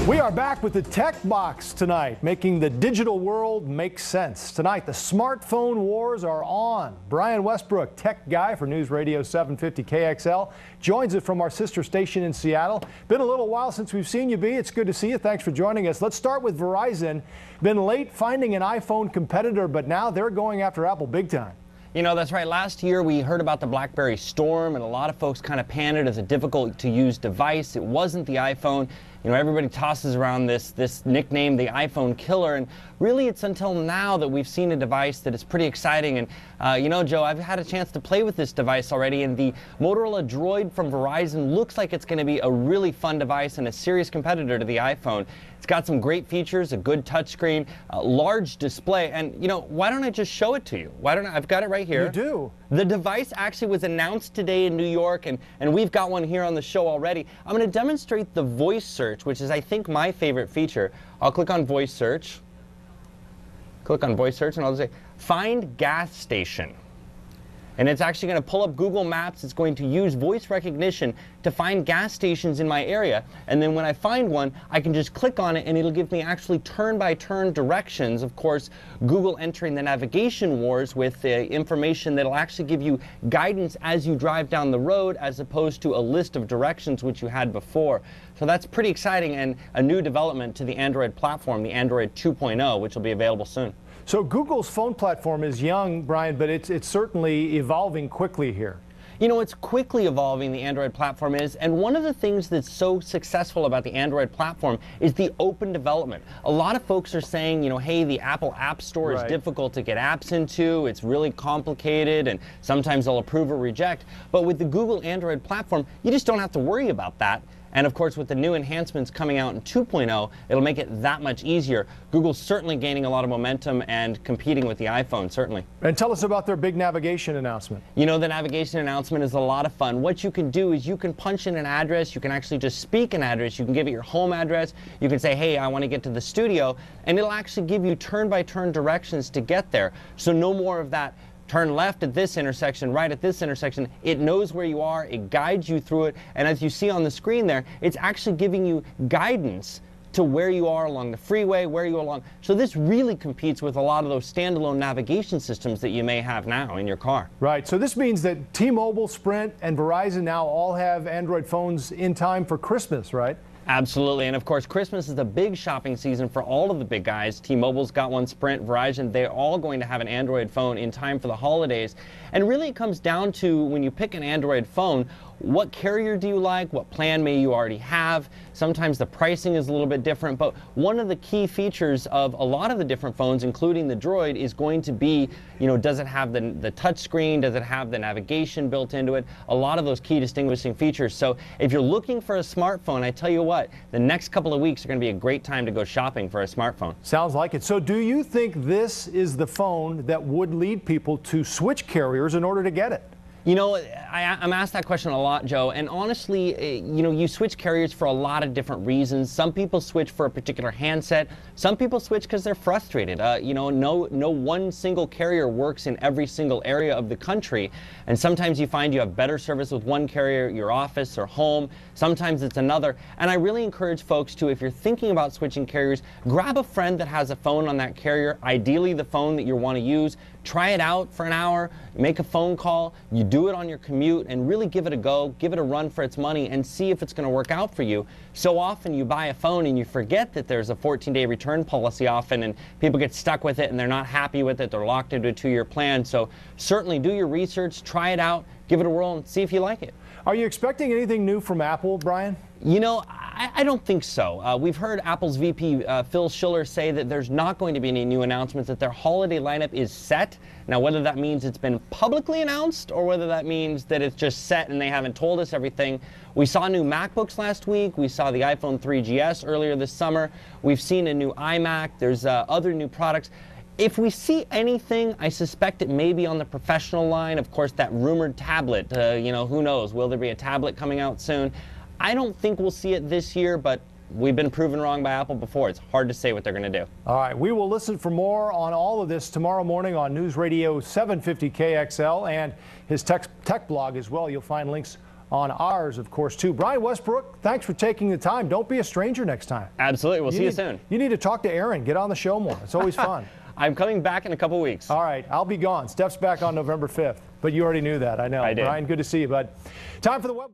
We are back with the Tech Box tonight, making the digital world make sense. Tonight, the smartphone wars are on. Brian Westbrook, tech guy for News Radio 750 KXL, joins us from our sister station in Seattle. Been a little while since we've seen you, B. It's good to see you. Thanks for joining us. Let's start with Verizon. Been late finding an iPhone competitor, but now they're going after Apple big time. You know, that's right. Last year we heard about the BlackBerry Storm, and a lot of folks kind of panned it as a difficult to use device. It wasn't the iPhone. You know, everybody tosses around this nickname, the iPhone killer, and really it's until now that we've seen a device that is pretty exciting. And you know, Joe, I've had a chance to play with this device already, and the Motorola Droid from Verizon looks like it's going to be a really fun device and a serious competitor to the iPhone. It's got some great features, a good touchscreen, a large display, and you know, why don't I just show it to you? Why don't I've got it right here. You do. The device actually was announced today in New York, and we've got one here on the show already. I'm going to demonstrate the voice search, which is, I think, my favorite feature. I'll click on voice search. Click on voice search, and I'll say, find gas station. And it's actually going to pull up Google Maps. It's going to use voice recognition to find gas stations in my area. And then when I find one, I can just click on it and it'll give me actually turn-by-turn directions. Of course, Google entering the navigation wars with information that'll actually give you guidance as you drive down the road, as opposed to a list of directions which you had before. So that's pretty exciting and a new development to the Android platform, the Android 2.0, which will be available soon. So Google's phone platform is young, Brian, but it's certainly evolving quickly here. You know, it's quickly evolving, the Android platform is, and one of the things that's so successful about the Android platform is the open development. A lot of folks are saying, you know, hey, the Apple App Store is difficult to get apps into, it's really complicated, and sometimes they'll approve or reject. But with the Google Android platform, you just don't have to worry about that. And of course, with the new enhancements coming out in 2.0, it'll make it that much easier. Google's certainly gaining a lot of momentum and competing with the iPhone, certainly. And tell us about their big navigation announcement. You know, the navigation announcement is a lot of fun. What you can do is you can punch in an address, you can actually just speak an address, you can give it your home address, you can say, hey, I want to get to the studio, and it'll actually give you turn-by-turn directions to get there. So no more of that turn left at this intersection, right at this intersection. It knows where you are, it guides you through it, and as you see on the screen there, it's actually giving you guidance to where you are along the freeway, where you are along. So this really competes with a lot of those standalone navigation systems that you may have now in your car. Right, so this means that T-Mobile, Sprint, and Verizon now all have Android phones in time for Christmas, right? Absolutely, and of course Christmas is a big shopping season for all of the big guys. T-Mobile's got one, Sprint, Verizon, they're all going to have an Android phone in time for the holidays. And really it comes down to, when you pick an Android phone, what carrier do you like? What plan may you already have? Sometimes the pricing is a little bit different, but one of the key features of a lot of the different phones, including the Droid, is going to be, you know, does it have the touch screen? Does it have the navigation built into it? A lot of those key distinguishing features. So if you're looking for a smartphone, I tell you what, the next couple of weeks are going to be a great time to go shopping for a smartphone. Sounds like it. So do you think this is the phone that would lead people to switch carriers in order to get it? You know, I'm asked that question a lot, Joe, and honestly, you know, you switch carriers for a lot of different reasons. Some people switch for a particular handset. Some people switch because they're frustrated. You know, no one single carrier works in every single area of the country, and sometimes you find you have better service with one carrier, your office or home. Sometimes it's another, and I really encourage folks to, if you're thinking about switching carriers, grab a friend that has a phone on that carrier, ideally the phone that you want to use. Try it out for an hour, make a phone call, you do it on your commute, and really give it a go, give it a run for its money, and see if it's going to work out for you. So often you buy a phone and you forget that there's a 14-day return policy often, and people get stuck with it and they're not happy with it, they're locked into a 2-year plan. So certainly do your research, try it out, give it a whirl, and see if you like it. Are you expecting anything new from Apple, Brian? You know, I don't think so. We've heard Apple's VP Phil Schiller say that there's not going to be any new announcements, that their holiday lineup is set. Now, whether that means it's been publicly announced or whether that means that it's just set and they haven't told us everything. We saw new MacBooks last week. We saw the iPhone 3GS earlier this summer. We've seen a new iMac. There's other new products. If we see anything, I suspect it may be on the professional line. Of course, that rumored tablet, you know, who knows? Will there be a tablet coming out soon? I don't think we'll see it this year, but we've been proven wrong by Apple before. It's hard to say what they're going to do. All right, we will listen for more on all of this tomorrow morning on News Radio 750 KXL and his tech blog as well. You'll find links on ours, of course, too. Brian Westbrook, thanks for taking the time. Don't be a stranger next time. Absolutely. We'll see you soon. You need to talk to Aaron. Get on the show more. It's always fun. I'm coming back in a couple weeks. All right. I'll be gone. Steph's back on November 5th. But you already knew that. I know. I did. Brian, good to see you, bud. Time for the web.